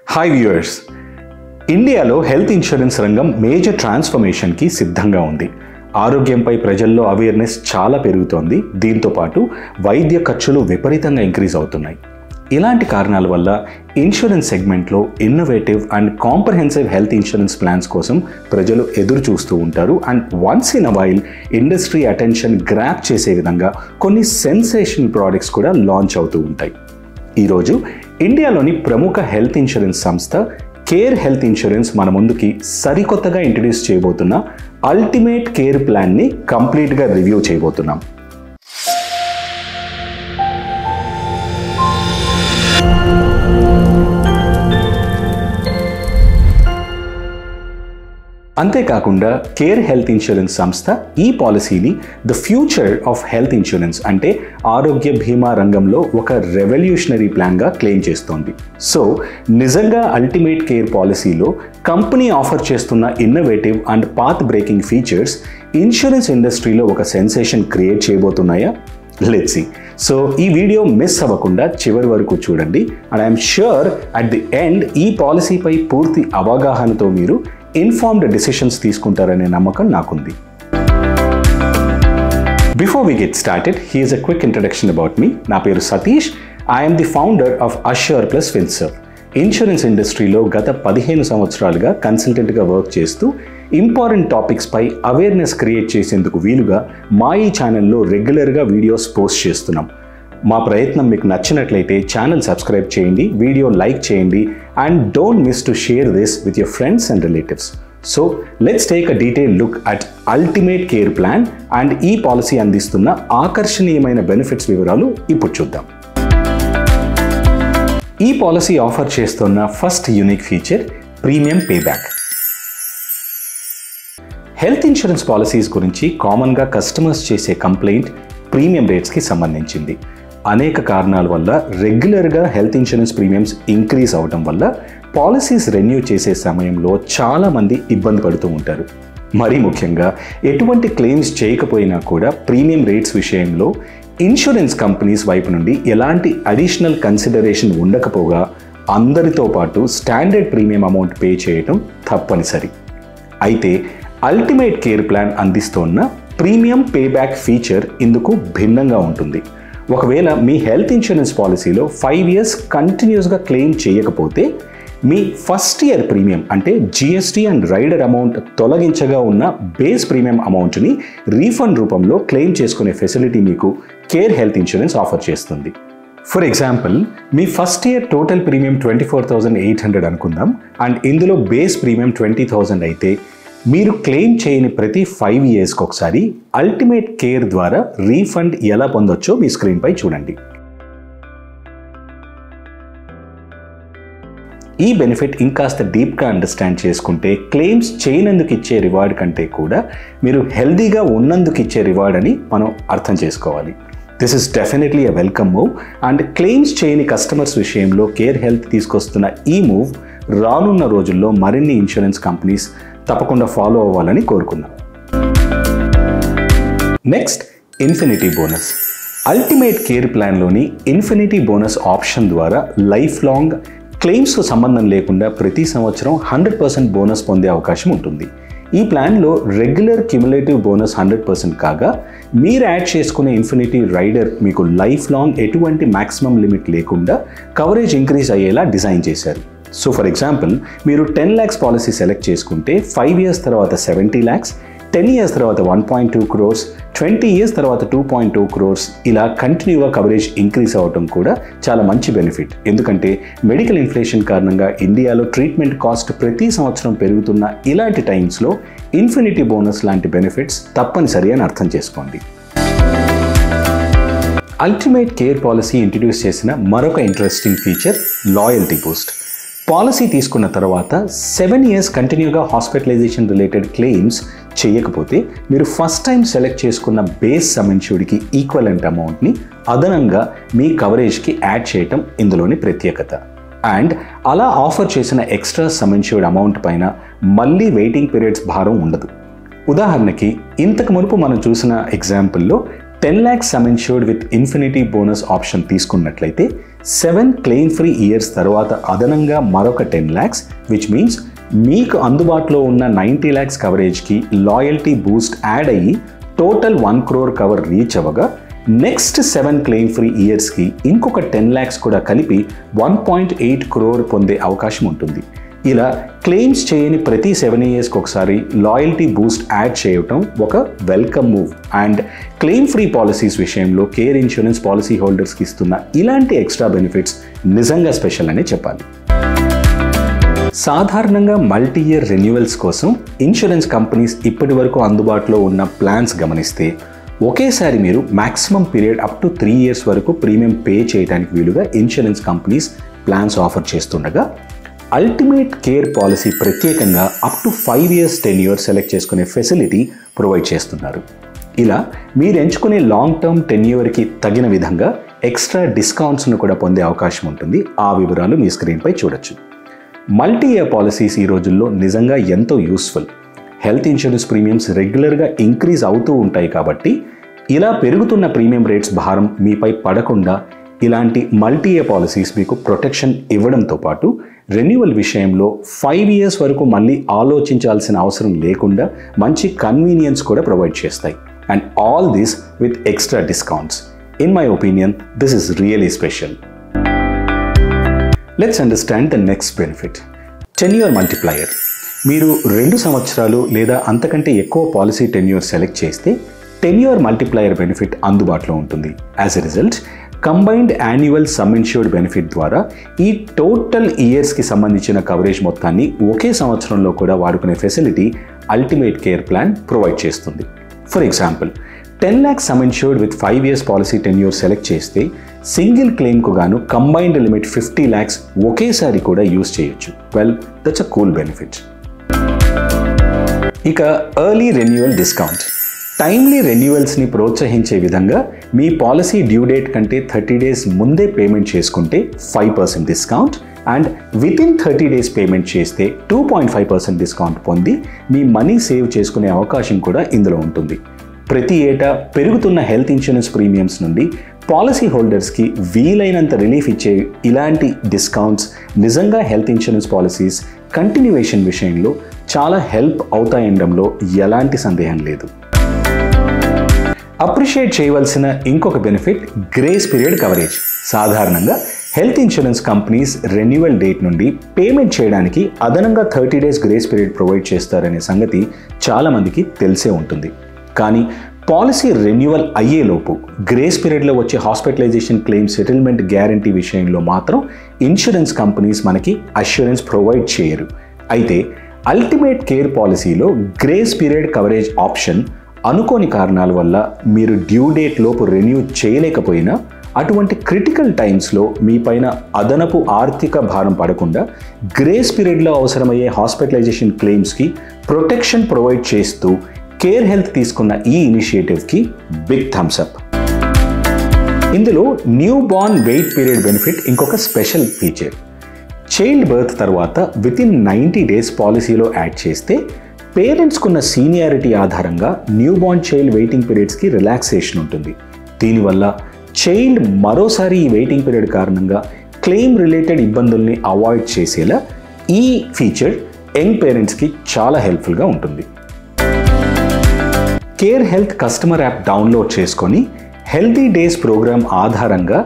Hi viewers, ఇండియాలో health insurance రంగం major ట్రాన్స్ఫర్మేషన్కి సిద్ధంగా ఉంది. ఆరోగ్యంపై ప్రజల్లో అవేర్నెస్ చాలా పెరుగుతోంది. దీంతో పాటు వైద్య ఖర్చులు విపరీతంగా ఇంక్రీజ్ అవుతున్నాయి. ఇలాంటి కారణాల వల్ల ఇన్సూరెన్స్ సెగ్మెంట్లో innovative and comprehensive health insurance plans కోసం ప్రజలు ఎదురు చూస్తూ ఉంటారు. And once in a while industry attention grab చేసే విధంగా కొన్ని సెన్సేషనల్ ప్రోడక్ట్స్ కూడా లాంచ్ అవుతూ ఉంటాయి. ఈరోజు ఇండియాలోని ప్రముఖ హెల్త్ ఇన్సూరెన్స్ సంస్థ కేర్ హెల్త్ ఇన్సూరెన్స్ మన ముందుకి సరికొత్తగా ఇంట్రడ్యూస్ చేయబోతున్న అల్టిమేట్ కేర్ ప్లాన్ని కంప్లీట్గా రివ్యూ చేయబోతున్నాం. అంతేకాకుండా కేర్ హెల్త్ ఇన్సూరెన్స్ సంస్థ ఈ పాలసీని the future of health insurance అంటే ఆరోగ్య బీమా రంగంలో ఒక రెవల్యూషనరీ ప్లాన్గా క్లెయిమ్ చేస్తోంది. సో నిజంగా అల్టిమేట్ కేర్ పాలసీలో కంపెనీ ఆఫర్ చేస్తున్న innovative and path breaking features insurance ఇండస్ట్రీలో ఒక సెన్సేషన్ క్రియేట్ చేయబోతున్నాయా? Let's see. సో ఈ వీడియో మిస్ అవ్వకుండా చివరి వరకు చూడండి. And I'm sure at the end ఈ పాలసీపై పూర్తి అవగాహనతో మీరు ఇన్ఫార్మ్డ్ డిసిషన్స్ తీసుకుంటారనే నమ్మకం నాకుంది. Before we get started, here's a quick introduction about me. నా పేరు Satish. I'm the founder of assure plus finserv. Insurance ఇండస్ట్రీలో గత 15 సంవత్సరాలుగా కన్సల్టెంట్గా వర్క్ చేస్తూ ఇంపార్టెంట్ టాపిక్స్పై అవేర్నెస్ క్రియేట్ చేసేందుకు వీలుగా మా ఈ ఛానల్లో రెగ్యులర్గా వీడియోస్ పోస్ట్ చేస్తున్నాం. మా ప్రయత్నం మీకు నచ్చినట్లయితే ఛానల్ సబ్స్క్రైబ్ చేయండి, వీడియో లైక్ చేయండి, and don't miss to share this with your friends and relatives. So let's take a detail look at ultimate care plan and ఈ పాలసీ అందిస్తున్న ఆకర్షణీయమైన బెనిఫిట్స్ వివరాలు ఇప్పుడు చూద్దాం. ఈ పాలసీ ఆఫర్ చేస్తున్న first unique feature premium payback. Health insurance policies గురించి కామన్గా కస్టమర్స్ చేసే కంప్లైంట్ ప్రీమియం రేట్స్కి సంబంధించింది. అనేక కారణాల వల్ల రెగ్యులర్గా హెల్త్ ఇన్సూరెన్స్ ప్రీమియమ్స్ ఇంక్రీజ్ అవడం వల్ల పాలసీస్ రెన్యూ చేసే సమయంలో చాలామంది ఇబ్బంది పడుతూ ఉంటారు. మరీ ముఖ్యంగా ఎటువంటి క్లెయిమ్స్ చేయకపోయినా కూడా ప్రీమియం రేట్స్ విషయంలో ఇన్సూరెన్స్ కంపెనీస్ వైపు నుండి ఎలాంటి అడిషనల్ కన్సిడరేషన్ ఉండకపోగా అందరితో పాటు స్టాండర్డ్ ప్రీమియం అమౌంట్ పే చేయడం తప్పనిసరి. అయితే అల్టిమేట్ కేర్ ప్లాన్ అందిస్తున్న ప్రీమియం పేబ్యాక్ ఫీచర్ ఇందుకు భిన్నంగా ఉంటుంది. ఒకవేళ మీ హెల్త్ ఇన్సూరెన్స్ పాలసీలో 5 years కంటిన్యూస్గా క్లెయిమ్ చేయకపోతే మీ ఫస్ట్ ఇయర్ ప్రీమియం అంటే జిఎస్టీ అండ్ రైడర్ అమౌంట్ తొలగించగా ఉన్న బేస్ ప్రీమియం అమౌంట్ని రీఫండ్ రూపంలో క్లెయిమ్ చేసుకునే ఫెసిలిటీ మీకు కేర్ హెల్త్ ఇన్సూరెన్స్ ఆఫర్ చేస్తుంది. For example, me first year total premium 24,800 అనుకుందాం అండ్ ఇందులో బేస్ ప్రీమియం 20,000 అయితే మీరు క్లెయిమ్ చేయని ప్రతి 5 yearsకి ఒకసారి అల్టిమేట్ కేర్ ద్వారా రీఫండ్ ఎలా పొందొచ్చో మీ స్క్రీన్పై చూడండి. ఈ బెనిఫిట్ ఇంకాస్త డీప్గా అండర్స్టాండ్ చేసుకుంటే క్లెయిమ్స్ చేయనందుకు ఇచ్చే రివార్డ్ కంటే కూడా మీరు హెల్దీగా ఉన్నందుకు ఇచ్చే రివార్డ్ అని మనం అర్థం చేసుకోవాలి. This is definitely a welcome move and claims చేయని కస్టమర్స్ విషయంలో కేర్ హెల్త్ తీసుకొస్తున్న ఈ మూవ్ రానున్న రోజుల్లో మరిన్ని ఇన్సూరెన్స్ కంపెనీస్ తప్పకుండా ఫాలో అవ్వాలని కోరుకుందాం. Next, infinity bonus. Ultimate care ప్లాన్లోని ఇన్ఫినిటీ బోనస్ ఆప్షన్ ద్వారా లైఫ్ లాంగ్ క్లెయిమ్స్తో సంబంధం లేకుండా ప్రతి సంవత్సరం 100% బోనస్ పొందే అవకాశం ఉంటుంది. ఈ ప్లాన్లో రెగ్యులర్ క్యుములేటివ్ బోనస్ 100% కాగా మీరు యాడ్ చేసుకునే ఇన్ఫినిటీ రైడర్ మీకు లైఫ్ లాంగ్ ఎటువంటి మ్యాక్సిమం లిమిట్ లేకుండా కవరేజ్ ఇంక్రీజ్ అయ్యేలా డిజైన్ చేశారు. సో ఫర్ ఎగ్జాంపుల్, మీరు 10 lakhs పాలసీ సెలెక్ట్ చేసుకుంటే 5 years తర్వాత 70 lakhs, 10 years తర్వాత 1.2 crores, 20 years తర్వాత 2.2 crores ఇలా కంటిన్యూగా కవరేజ్ ఇంక్రీజ్ అవ్వడం కూడా చాలా మంచి బెనిఫిట్. ఎందుకంటే మెడికల్ ఇన్ఫ్లేషన్ కారణంగా ఇండియాలో ట్రీట్మెంట్ కాస్ట్ ప్రతి సంవత్సరం పెరుగుతున్న ఇలాంటి టైమ్స్లో ఇన్ఫినిటీ బోనస్ లాంటి బెనిఫిట్స్ తప్పనిసరి అని అర్థం చేసుకోండి. అల్టిమేట్ కేర్ పాలసీ ఇంట్రడ్యూస్ చేసిన మరొక interesting feature loyalty Boost. Policy తీసుకున్న తర్వాత 7 years కంటిన్యూగా హాస్పిటలైజేషన్ రిలేటెడ్ క్లెయిమ్స్ చేయకపోతే మీరు ఫస్ట్ టైం సెలెక్ట్ చేసుకున్న బేస్ సమ్ ఇన్ష్యూర్డ్కి ఈక్వలెంట్ అమౌంట్ని అదనంగా మీ కవరేజ్కి యాడ్ చేయటం ఇందులోని ప్రత్యేకత. అండ్ అలా ఆఫర్ చేసిన ఎక్స్ట్రా సమ్ ఇన్ష్యూర్డ్ అమౌంట్ పైన మళ్ళీ వెయిటింగ్ పీరియడ్స్ భారం ఉండదు. ఉదాహరణకి ఇంతకు మునుపు మనం చూసిన ఎగ్జాంపుల్లో 10 lakhs sum insured with infinity bonus option తీసుకున్నట్లయితే 7 క్లెయిమ్ ఫ్రీ ఇయర్స్ తర్వాత అదనంగా మరొక 10 lakhs, విచ్ మీన్స్ మీకు అందుబాటులో ఉన్న 90 lakhs కవరేజ్కి లాయల్టీ బూస్ట్ యాడ్ అయ్యి టోటల్ 1 crore కవర్ రీచ్ అవ్వగా నెక్స్ట్ 7 క్లెయిమ్ ఫ్రీ ఇయర్స్కి ఇంకొక 10 lakhs కూడా కలిపి 1.8 crore పొందే అవకాశం ఉంటుంది. ఇలా క్లెయిమ్స్ చేయని ప్రతి 7 yearsకి ఒకసారి లాయల్టీ బూస్ట్ యాడ్ చేయటం ఒక welcome move. And claim free policies విషయంలో కేర్ ఇన్సూరెన్స్ పాలసీ హోల్డర్స్కి ఇస్తున్న ఇలాంటి ఎక్స్ట్రా బెనిఫిట్స్ నిజంగా స్పెషల్ అనే చెప్పాలి. సాధారణంగా మల్టీ ఇయర్ రెన్యువల్స్ కోసం ఇన్సూరెన్స్ కంపెనీస్ ఇప్పటి వరకు అందుబాటులో ఉన్న ప్లాన్స్ గమనిస్తే ఒకేసారి మీరు maximum period up to 3 years వరకు ప్రీమియం పే చేయడానికి వీలుగా ఇన్సూరెన్స్ కంపెనీస్ ప్లాన్స్ ఆఫర్ చేస్తుండగా అల్టిమేట్ కేర్ పాలసీ ప్రత్యేకంగా up to 5 years tenure select చేసుకునే ఫెసిలిటీ ప్రొవైడ్ చేస్తున్నారు. ఇలా మీరు ఎంచుకునే లాంగ్ టర్మ్ టెన్యూర్కి తగిన విధంగా ఎక్స్ట్రా డిస్కౌంట్స్ను కూడా పొందే అవకాశం ఉంటుంది. ఆ వివరాలు మీ స్క్రీన్పై చూడొచ్చు. మల్టీ ఇయర్ పాలసీస్ ఈ రోజుల్లో నిజంగా ఎంతో యూస్ఫుల్. హెల్త్ ఇన్సూరెన్స్ ప్రీమియమ్స్ రెగ్యులర్గా ఇంక్రీజ్ అవుతూ ఉంటాయి కాబట్టి ఇలా పెరుగుతున్న ప్రీమియం రేట్స్ భారం మీపై పడకుండా ఇలాంటి మల్టీ ఇయర్ పాలసీస్ మీకు ప్రొటెక్షన్ ఇవ్వడంతో పాటు రెన్యువల్ విషయంలో 5 years వరకు మళ్ళీ ఆలోచించాల్సిన అవసరం లేకుండా మంచి కన్వీనియన్స్ కూడా ప్రొవైడ్ చేస్తాయి. And all this with extra discounts. In my opinion this is really special. Let's understand the next benefit, tenure multiplier. మీరు 2 సంవత్సరాలు లేదా అంతకంటే ఎక్కువ పాలసీ టెన్యూర్ సెలెక్ట్ చేస్తే టెన్యూర్ మల్టిప్లయర్ బెనిఫిట్ అందుబాటులో ఉంటుంది. As a result combined annual some insured benefit ద్వారా ఈ టోటల్ ఇయర్స్కి సంబంధించిన కవరేజ్ మొత్తాన్ని ఒకే సంవత్సరంలో కూడా వాడుకునే facility ultimate care plan provide చేస్తుంది. For example 10 lakhs sum insured with 5 years policy tenure select చేస్తే సింగిల్ క్లెయిమ్కు గాను కంబైన్డ్ లిమిట్ 50 lakhs ఒకేసారి కూడా యూజ్ చేయొచ్చు. Well, that's a cool benefit. ఇక ఎర్లీ రెన్యువల్ డిస్కౌంట్. టైమ్లీ రెన్యువల్స్ని ప్రోత్సహించే విధంగా మీ పాలసీ డ్యూ డేట్ కంటే 30 days ముందే పేమెంట్ చేసుకుంటే 5% discount and within 30 days payment చేస్తే 2.5% డిస్కౌంట్ పొంది మీ మనీ సేవ్ చేసుకునే అవకాశం కూడా ఇందులో ఉంటుంది. ప్రతి ఏటా పెరుగుతున్న హెల్త్ ఇన్సూరెన్స్ ప్రీమియమ్స్ నుండి పాలసీ హోల్డర్స్కి వీలైనంత రిలీఫ్ ఇచ్చే ఇలాంటి డిస్కౌంట్స్ నిజంగా హెల్త్ ఇన్సూరెన్స్ పాలసీస్ కంటిన్యూవేషన్ విషయంలో చాలా హెల్ప్ అవుతాయనడంలో ఎలాంటి సందేహం లేదు. అప్రిషియేట్ చేయవలసిన ఇంకొక బెనిఫిట్ గ్రేస్ పీరియడ్ కవరేజ్. సాధారణంగా health insurance companies renewal date నుండి పేమెంట్ చేయడానికి అదనంగా 30 days గ్రేస్ పీరియడ్ ప్రొవైడ్ చేస్తారనే సంగతి చాలామందికి తెలిసే ఉంటుంది. కానీ పాలసీ రెన్యువల్ అయ్యేలోపు గ్రేస్ పీరియడ్లో వచ్చే హాస్పిటలైజేషన్ క్లెయిమ్ సెటిల్మెంట్ గ్యారంటీ విషయంలో మాత్రం ఇన్సూరెన్స్ కంపెనీస్ మనకి అష్యూరెన్స్ ప్రొవైడ్ చేయరు. అయితే అల్టిమేట్ కేర్ పాలసీలో గ్రేస్ పీరియడ్ కవరేజ్ ఆప్షన్ అనుకోని కారణాల వల్ల మీరు డ్యూ డేట్ లోపు రెన్యూ చేయలేకపోయినా అటువంటి క్రిటికల్ టైమ్స్లో మీ పైన అదనపు ఆర్థిక భారం పడకుండా గ్రేస్ పీరియడ్లో అవసరమయ్యే హాస్పిటలైజేషన్ క్లెయిమ్స్కి ప్రొటెక్షన్ ప్రొవైడ్ చేస్తూ కేర్ హెల్త్ తీసుకున్న ఈ ఇనిషియేటివ్కి బిగ్ థమ్స్ అప్. ఇందులో new born weight period benefit ఇంకొక స్పెషల్ ఫీచర్. చైల్డ్ బర్త్ తర్వాత వితిన్ 90 days పాలసీలో యాడ్ చేస్తే పేరెంట్స్కున్న సీనియారిటీ ఆధారంగా న్యూ బార్న్ చైల్డ్ వెయిటింగ్ పీరియడ్స్కి రిలాక్సేషన్ ఉంటుంది. దీనివల్ల చైల్డ్ మరోసారి ఈ వెయిటింగ్ పీరియడ్ కారణంగా క్లెయిమ్ రిలేటెడ్ ఇబ్బందుల్ని అవాయిడ్ చేసేలా ఈ ఫీచర్ యంగ్ పేరెంట్స్కి చాలా హెల్ప్ఫుల్గా ఉంటుంది. Care Health customer app download చేసుకొని హెల్తీ డేస్ ప్రోగ్రామ్ ఆధారంగా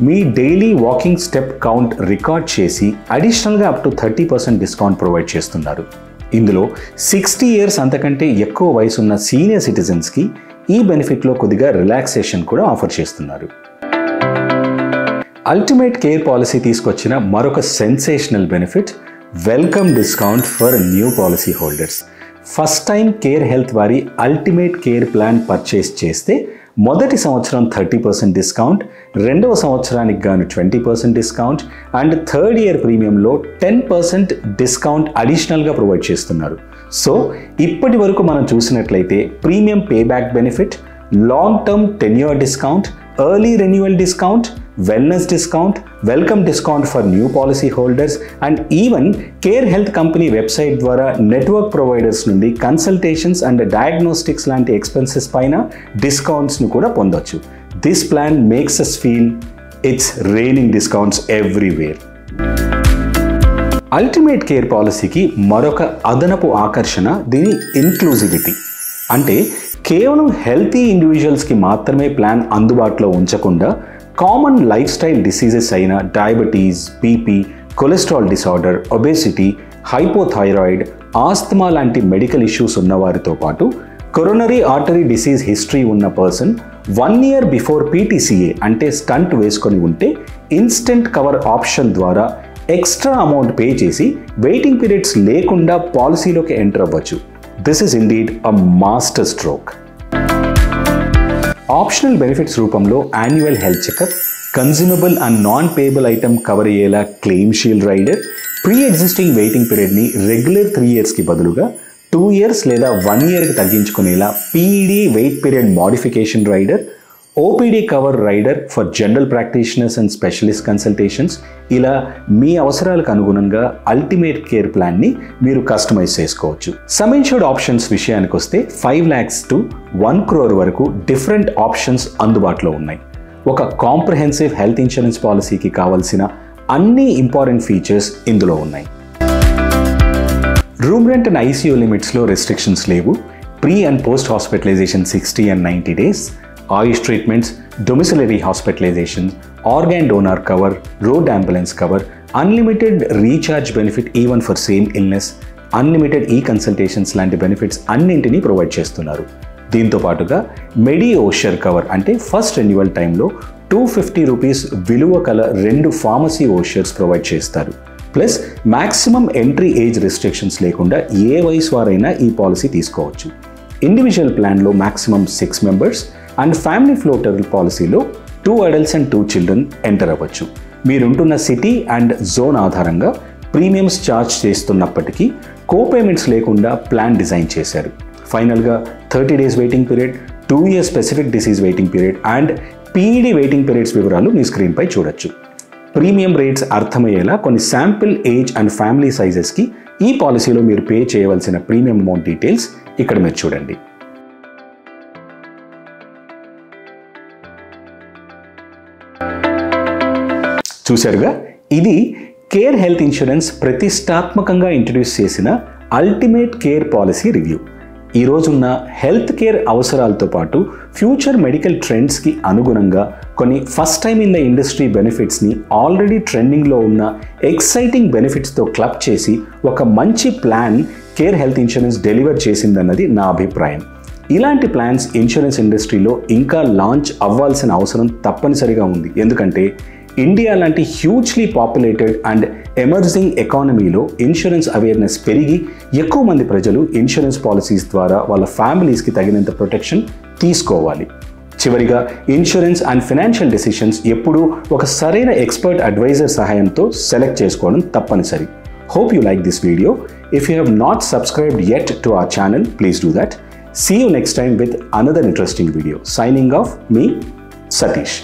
మీ daily walking step count record చేసి అడిషనల్గా అప్ టు 30% డిస్కౌంట్ ప్రొవైడ్ చేస్తున్నారు. ఇందులో 60 years అంతకంటే ఎక్కువ వయసున్న సీనియర్ సిటిజన్స్కి ఈ బెనిఫిట్లో కొద్దిగా రిలాక్సేషన్ కూడా ఆఫర్ చేస్తున్నారు. అల్టిమేట్ కేర్ పాలసీ తీసుకొచ్చిన మరొక sensational benefit welcome discount for new policy holders. First time Care Health వారి అల్టిమేట్ కేర్ ప్లాన్ పర్చేస్ చేస్తే మొదటి సంవత్సరం 30% డిస్కౌంట్, రెండవ సంవత్సరానికి గాను 20% డిస్కౌంట్ అండ్ థర్డ్ ఇయర్ ప్రీమియంలో 10% డిస్కౌంట్ అడిషనల్గా ప్రొవైడ్ చేస్తున్నారు. సో ఇప్పటి వరకు మనం చూసినట్లయితే premium payback benefit, long term tenure discount, early renewal discount, wellness discount, welcome discount for new policy holders and even Care Health company website ద్వారా network providers నుండి consultations and diagnostics లాంటి expenses పైన డిస్కౌంట్స్ను కూడా పొందొచ్చు. This plan makes us feel it's raining discounts everywhere. Ultimate care పాలసీకి మరొక అదనపు ఆకర్షణ దీని ఇన్క్లూజివిటీ. అంటే కేవలం హెల్తీ ఇండివిజువల్స్కి మాత్రమే ప్లాన్ అందుబాటులో ఉంచకుండా కామన్ లైఫ్ స్టైల్ డిసీజెస్ అయిన diabetes, BP, cholesterol disorder, obesity, hypothyroid, asthma లాంటి మెడికల్ ఇష్యూస్ ఉన్నవారితో పాటు కొరోనరీ ఆర్టరీ డిసీజ్ హిస్టరీ ఉన్న పర్సన్ 1 year బిఫోర్ PTCA అంటే స్టంట్ వేసుకొని ఉంటే ఇన్స్టెంట్ కవర్ ఆప్షన్ ద్వారా ఎక్స్ట్రా అమౌంట్ పే చేసి వెయిటింగ్ పీరియడ్స్ లేకుండా పాలసీలోకి ఎంటర్ అవ్వచ్చు. This is indeed a master stroke. Optional benefits రూపంలో annual health checkup, consumable and non payable item cover అయ్యేలా claim shield rider, pre existing waiting పీరియడ్ని regular 3 yearsకి బదులుగా 2 years లేదా 1 yearకి తగ్గించుకునేలా PED weight period modification rider, OPD cover rider for general practitioners and specialist consultations. ఇలా మీ అవసరాలకు అనుగుణంగా అల్టిమేట్ కేర్ ప్లాన్ని మీరు కస్టమైజ్ చేసుకోవచ్చు. సమ్ ఇన్షూర్డ్ ఆప్షన్స్ విషయానికి వస్తే 5 lakhs to 1 crore వరకు డిఫరెంట్ ఆప్షన్స్ అందుబాటులో ఉన్నాయి. ఒక కాంప్రహెన్సివ్ హెల్త్ ఇన్సూరెన్స్ పాలసీకి కావాల్సిన అన్ని ఇంపార్టెంట్ ఫీచర్స్ ఇందులో ఉన్నాయి. రూమ్ రెంట్ అండ్ ICU లిమిట్స్లో రెస్ట్రిక్షన్స్ లేవు. Pre and post hospitalization 60 and 90 days, AYUSH treatments, domiciliary hospitalization, organ donor cover, road ambulance cover, unlimited recharge benefit even for same illness, unlimited consultations లాంటి benefits అన్నింటినీ provide చేస్తున్నారు. దీంతో పాటుగా medi voucher cover అంటే first renewal టైంలో 250 rupees విలువ కల 2 pharmacy vouchers provide చేస్తారు. Plus maximum entry age restrictions లేకుండా ఏ వయసు వారైనా ఈ పాలసీ తీసుకోవచ్చు. ఇండివిజువల్ ప్లాన్లో maximum 6 members and family floater పాలసీలో 2 adults and 2 children ఎంటర్ అవ్వచ్చు. మీరుంటున్న సిటీ అండ్ జోన్ ఆధారంగా ప్రీమియమ్స్ ఛార్జ్ చేస్తున్నప్పటికీ కోపేమెంట్స్ లేకుండా ప్లాన్ డిజైన్ చేశారు. ఫైనల్గా 30 days waiting period, 2 years specific disease waiting period and PED waiting periods వివరాలు మీ స్క్రీన్పై చూడొచ్చు. ప్రీమియం రేట్స్ అర్థమయ్యేలా కొన్ని శాంపిల్ ఏజ్ అండ్ ఫ్యామిలీ సైజెస్కి ఈ పాలసీలో మీరు పే చేయవలసిన ప్రీమియం అమౌంట్ డీటెయిల్స్ ఇక్కడ మీరు చూడండి. చూశారుగా, ఇది కేర్ హెల్త్ ఇన్సూరెన్స్ ప్రతిష్టాత్మకంగా ఇంట్రడ్యూస్ చేసిన అల్టిమేట్ కేర్ పాలసీ రివ్యూ. ఈ రోజున్న హెల్త్ కేర్ అవసరాలతో పాటు ఫ్యూచర్ మెడికల్ ట్రెండ్స్కి అనుగుణంగా కొన్ని first time in the industry బెనిఫిట్స్ని ఆల్రెడీ ట్రెండింగ్లో ఉన్న ఎక్సైటింగ్ బెనిఫిట్స్తో క్లబ్ చేసి ఒక మంచి plan Care Health insurance deliver చేసిందన్నది నా అభిప్రాయం. ఇలాంటి ప్లాన్స్ ఇన్సూరెన్స్ ఇండస్ట్రీలో ఇంకా లాంచ్ అవ్వాల్సిన అవసరం తప్పనిసరిగా ఉంది. ఎందుకంటే ఇండియా లాంటి హ్యూజ్లీ పాపులేటెడ్ అండ్ ఎమర్జింగ్ ఎకానమీలో ఇన్సూరెన్స్ అవేర్నెస్ పెరిగి ఎక్కువ మంది ప్రజలు ఇన్సూరెన్స్ పాలసీస్ ద్వారా వాళ్ళ ఫ్యామిలీస్కి తగినంత ప్రొటెక్షన్ తీసుకోవాలి. చివరిగా ఇన్సూరెన్స్ అండ్ ఫైనాన్షియల్ డెసిషన్స్ ఎప్పుడూ ఒక సరైన ఎక్స్పర్ట్ అడ్వైజర్ సహాయంతో సెలెక్ట్ చేసుకోవడం తప్పనిసరి. Hope you like this video. If you have not subscribed yet to our channel, please do that. See you next time with another interesting video. Signing off, me, Satish.